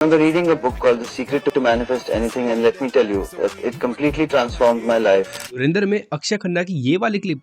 remember reading a book called The Secret to Manifest Anything, and let me tell you, it completely transformed my life. धुरंधर में अक्षय खन्ना की ये वाली clip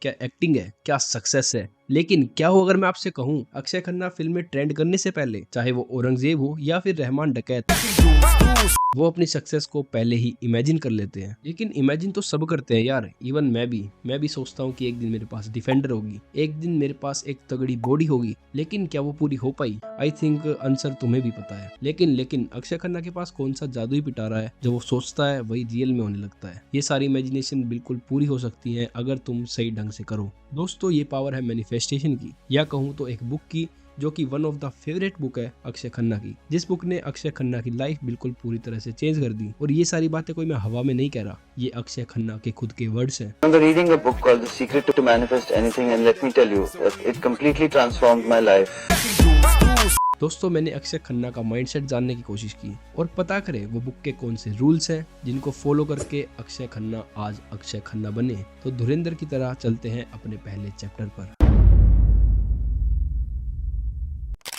क्या acting है, क्या success है। लेकिन क्या हो अगर मैं आपसे कहूँ अक्षय खन्ना फिल्म में ट्रेंड करने से पहले, चाहे वो औरंगजेब हो या फिर रहमान डकैत, वो अपनी सक्सेस को पहले ही इमेजिन कर लेते हैं। लेकिन इमेजिन तो सब करते हैं यार, इवन मैं भी सोचता हूँ कि एक दिन मेरे पास डिफेंडर होगी, एक दिन मेरे पास एक तगड़ी बॉडी होगी, लेकिन क्या वो पूरी हो पाई? आई थिंक आंसर तुम्हें भी पता है। लेकिन अक्षय खन्ना के पास कौन सा जादुई पिटारा है, जो वो सोचता है वही रियल में होने लगता है। ये सारी इमेजिनेशन बिल्कुल पूरी हो सकती है अगर तुम सही ढंग से करो। दोस्तों ये पावर है मैनिफेस्टेशन की, या कहूँ तो एक बुक की, जो कि one of the favourite book है अक्षय खन्ना की, जिस बुक ने अक्षय खन्ना की लाइफ बिल्कुल पूरी तरह से चेंज कर दी। और ये सारी बातें कोई मैं हवा में नहीं कह रहा, ये अक्षय खन्ना के खुद के वर्ड्स हैं। remember reading a book called The Secret to Manifest Anything, and let me tell you, it completely transformed my life. दोस्तों मैंने अक्षय खन्ना का माइंडसेट जानने की कोशिश की और पता करें वो बुक के कौन से रूल्स हैं जिनको फॉलो करके अक्षय खन्ना आज अक्षय खन्ना बने। तो धुरंधर की तरह चलते हैं अपने पहले चैप्टर पर।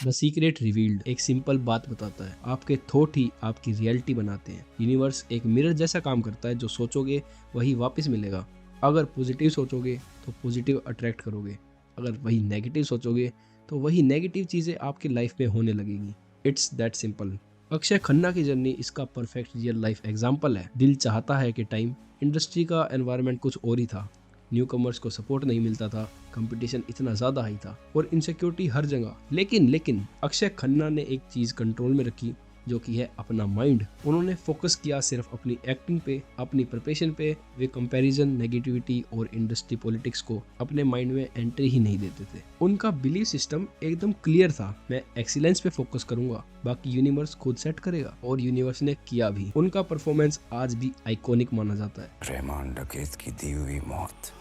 द सीक्रेट रिवील्ड एक सिंपल बात बताता है, आपके थॉट ही आपकी रियलिटी बनाते हैं। यूनिवर्स एक मिरर जैसा काम करता है, जो सोचोगे वही वापस मिलेगा। अगर पॉजिटिव सोचोगे तो पॉजिटिव अट्रैक्ट करोगे, अगर वही नेगेटिव सोचोगे तो वही नेगेटिव चीजें आपकी लाइफ में होने लगेगी। It's that simple. Akshay Khanna की जर्नी इसका परफेक्ट रियल लाइफ एग्जाम्पल है। दिल चाहता है कि टाइम इंडस्ट्री का एनवायरनमेंट कुछ और ही था, न्यू कमर्स को सपोर्ट नहीं मिलता था, कंपटीशन इतना ज्यादा हाई था और इनसिक्योरिटी हर जगह। लेकिन अक्षय खन्ना ने एक चीज कंट्रोल में रखी, जो कि है अपना माइंड। उन्होंने फोकस किया सिर्फ अपनी एक्टिंग पे, अपनी प्रिपरेशन पे। वे कंपैरिजन, नेगेटिविटी और इंडस्ट्री पॉलिटिक्स को अपने माइंड में एंट्री ही नहीं देते थे। उनका बिलीफ सिस्टम एकदम क्लियर था, मैं एक्सीलेंस पे फोकस करूंगा, बाकी यूनिवर्स खुद सेट करेगा। और यूनिवर्स ने किया भी। उनका परफॉर्मेंस आज भी आइकॉनिक माना जाता है। रहमान डकैत की दी हुई मौत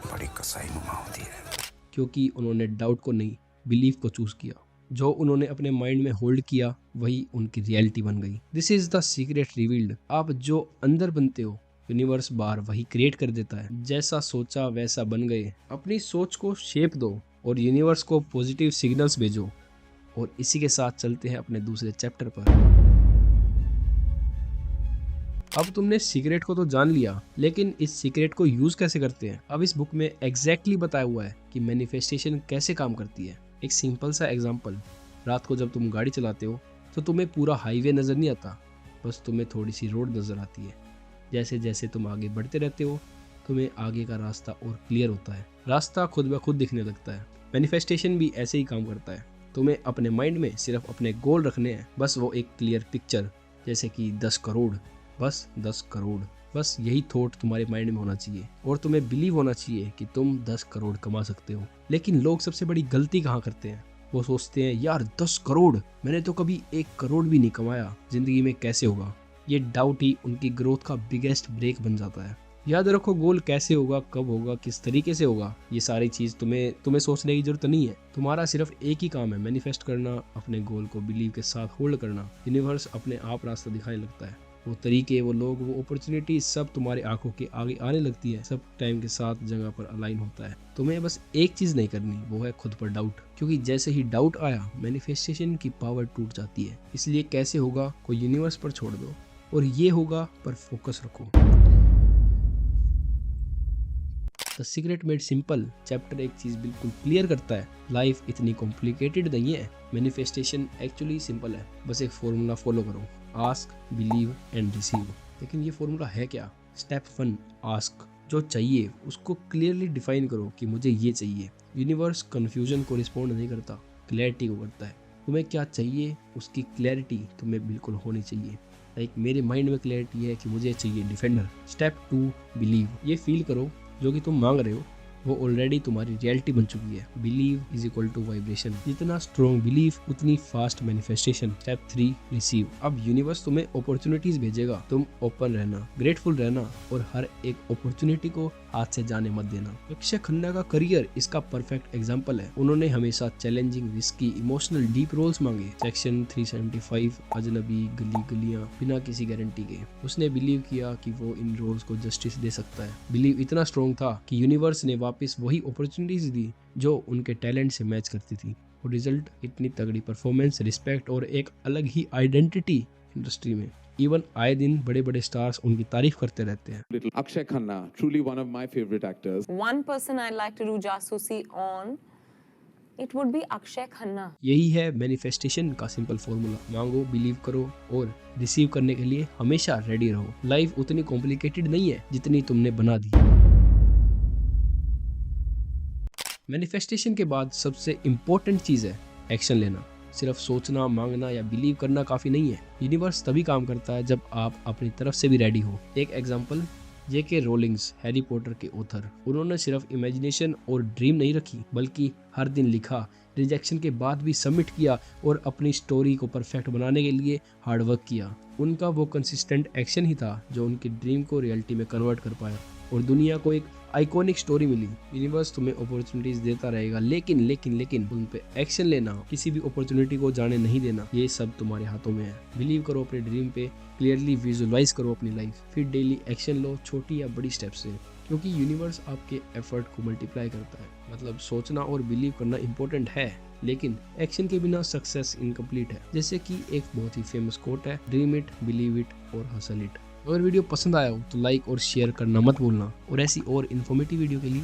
बड़ी कसाईनुमा होती है, क्योंकि उन्होंने डाउट को नहीं, बिलीफ को चूज किया। जो उन्होंने अपने माइंड में होल्ड किया वही उनकी रियलिटी बन गई। This is the secret revealed. आप जो अंदर बनते हो, यूनिवर्स बाहर वही क्रिएट कर देता है। जैसा सोचा वैसा बन गए। अपनी सोच को शेप दो और यूनिवर्स को पॉजिटिव सिग्नल्स भेजो। और इसी के साथ चलते हैं अपने दूसरे चैप्टर पर। अब तुमने सीक्रेट को तो जान लिया, लेकिन इस सीक्रेट को यूज कैसे करते हैं? अब इस बुक में एग्जैक्टली बताया हुआ है कि मैनिफेस्टेशन कैसे काम करती है। एक सिंपल सा एग्जांपल, रात को जब तुम गाड़ी चलाते हो तो तुम्हें पूरा हाईवे नज़र नहीं आता, बस तुम्हें थोड़ी सी रोड नज़र आती है। जैसे जैसे तुम आगे बढ़ते रहते हो, तुम्हें आगे का रास्ता और क्लियर होता है, रास्ता खुद ब खुद दिखने लगता है। मैनिफेस्टेशन भी ऐसे ही काम करता है। तुम्हें अपने माइंड में सिर्फ अपने गोल रखने हैं, बस वो एक क्लियर पिक्चर, जैसे कि 10 करोड़, बस 10 करोड़, बस यही थॉट तुम्हारे माइंड में होना चाहिए। और तुम्हें बिलीव होना चाहिए कि तुम 10 करोड़ कमा सकते हो। लेकिन लोग सबसे बड़ी गलती कहाँ करते हैं? वो सोचते हैं यार 10 करोड़, मैंने तो कभी 1 करोड़ भी नहीं कमाया, जिंदगी में कैसे होगा? ये डाउट ही उनकी ग्रोथ का बिगेस्ट ब्रेक बन जाता है। याद रखो, गोल कैसे होगा, कब होगा, किस तरीके से होगा, ये सारी चीज तुम्हें सोचने की जरूरत नहीं है। तुम्हारा सिर्फ एक ही काम है, मैनिफेस्ट करना, अपने गोल को बिलीव के साथ होल्ड करना। यूनिवर्स अपने आप रास्ता दिखाने लगता है। वो तरीके, वो लोग, वो अपॉर्चुनिटी सब तुम्हारी आंखों के आगे आने लगती है। सब टाइम के साथ जगह पर अलाइन होता है। तुम्हें बस एक चीज नहीं करनी, वो है खुद पर डाउट। क्योंकि जैसे ही डाउट आया, मैनिफेस्टेशन की पावर टूट जाती है। इसलिए कैसे होगा को यूनिवर्स पर छोड़ दो, और ये होगा पर फोकस रखो। The secret made simple chapter एक चीज बिल्कुल क्लियर करता है, लाइफ इतनी कॉम्प्लिकेटेड नहीं है। मैनिफेस्टेशन एक्चुअली सिंपल है, बस एक फॉर्मूला फॉलो करो, आस्क, बिलीव एंड रिसीव। लेकिन ये फॉर्मूला है क्या? Step 1, ask. जो चाहिए उसको क्लियरली डिफाइन करो कि मुझे ये चाहिए। यूनिवर्स कंफ्यूजन को रिस्पॉन्ड नहीं करता, क्लैरिटी को करता है। तुम्हें क्या चाहिए उसकी क्लैरिटी तुम्हें बिल्कुल होनी चाहिए। लाइक मेरे माइंड में क्लैरिटी है कि मुझे चाहिए डिफेंडर। Step 2, believe. ये फील करो जो कि तुम मांग रहे हो वो ऑलरेडी तुम्हारी रियलिटी बन चुकी है। Believe is equal to vibration. जितना स्ट्रॉन्ग बिलीव उतनी फास्ट मैनिफेस्टेशन। Step 3 receive. अब यूनिवर्स तुम्हें अपॉर्चुनिटीज भेजेगा, तुम ओपन रहना, ग्रेटफुल रहना और हर एक अपॉर्चुनिटी को हाथ से जाने मत देना। अक्षय खन्ना का करियर इसका परफेक्ट एग्जांपल है। उन्होंने हमेशा challenging, risky, emotional, deep roles मांगे। सेक्शन 375, अजनबी, गली गलियां, बिना किसी गारंटी के। उसने बिलीव किया कि वो इन रोल्स को जस्टिस दे सकता है। बिलीव इतना स्ट्रॉन्ग था कि यूनिवर्स ने वापस वही अपॉर्चुनिटीज दी जो उनके टैलेंट से मैच करती थी। और रिजल्ट इतनी तगड़ी परफॉर्मेंस, रिस्पेक्ट और एक अलग ही आइडेंटिटी इंडस्ट्री में। इवन आए दिन बड़े बड़े स्टार्स उनकी तारीफ करते रहते हैं। Little Akshay Khanna, truly one of my favorite actors. One person I'd like to do jasusi on, it would be Akshay Khanna. यही है मैनिफेस्टेशन का सिंपल फॉर्मूला। मांगो, बिलीव करो और रिसीव करने के लिए हमेशा रेडी रहो। लाइफ उतनी कॉम्प्लिकेटेड नहीं है जितनी तुमने बना दी। मैनिफेस्टेशन के बाद सबसे इम्पोर्टेंट चीज है एक्शन लेना। सिर्फ सोचना, मांगना या बिलीव करना काफी नहीं है। यूनिवर्स तभी काम करता है जब आप अपनी तरफ से भी रेडी हो। एक example, J.K. Rawlings, Harry Potter के ऑथर। उन्होंने सिर्फ इमेजिनेशन और ड्रीम नहीं रखी, बल्कि हर दिन लिखा, रिजेक्शन के बाद भी सबमिट किया और अपनी स्टोरी को परफेक्ट बनाने के लिए हार्ड वर्क किया। उनका वो कंसिस्टेंट एक्शन ही था जो उनकी ड्रीम को रियलिटी में कन्वर्ट कर पाया और दुनिया को एक आइकॉनिक स्टोरी मिली। यूनिवर्स तुम्हें अपॉर्चुनिटीज देता रहेगा, लेकिन उन पे एक्शन लेना, किसी भी अपॉर्चुनिटी को जाने नहीं देना। ये सब तुम्हारे हाथों में है। बिलीव करो अपने ड्रीम पे, क्लियरली विजुअलाइज करो अपनी लाइफ, फिर डेली एक्शन लो, छोटी या बड़ी स्टेप से, क्योंकि यूनिवर्स आपके एफर्ट को मल्टीप्लाई करता है। मतलब सोचना और बिलीव करना इंपॉर्टेंट है, लेकिन एक्शन के बिना सक्सेस इनकम्प्लीट है। जैसे कि एक बहुत ही फेमस कोट है, ड्रीम इट, बिलीव इट और हसल इट। अगर वीडियो पसंद आया हो तो लाइक और शेयर करना मत भूलना और ऐसी और इन्फॉर्मेटिव वीडियो के लिए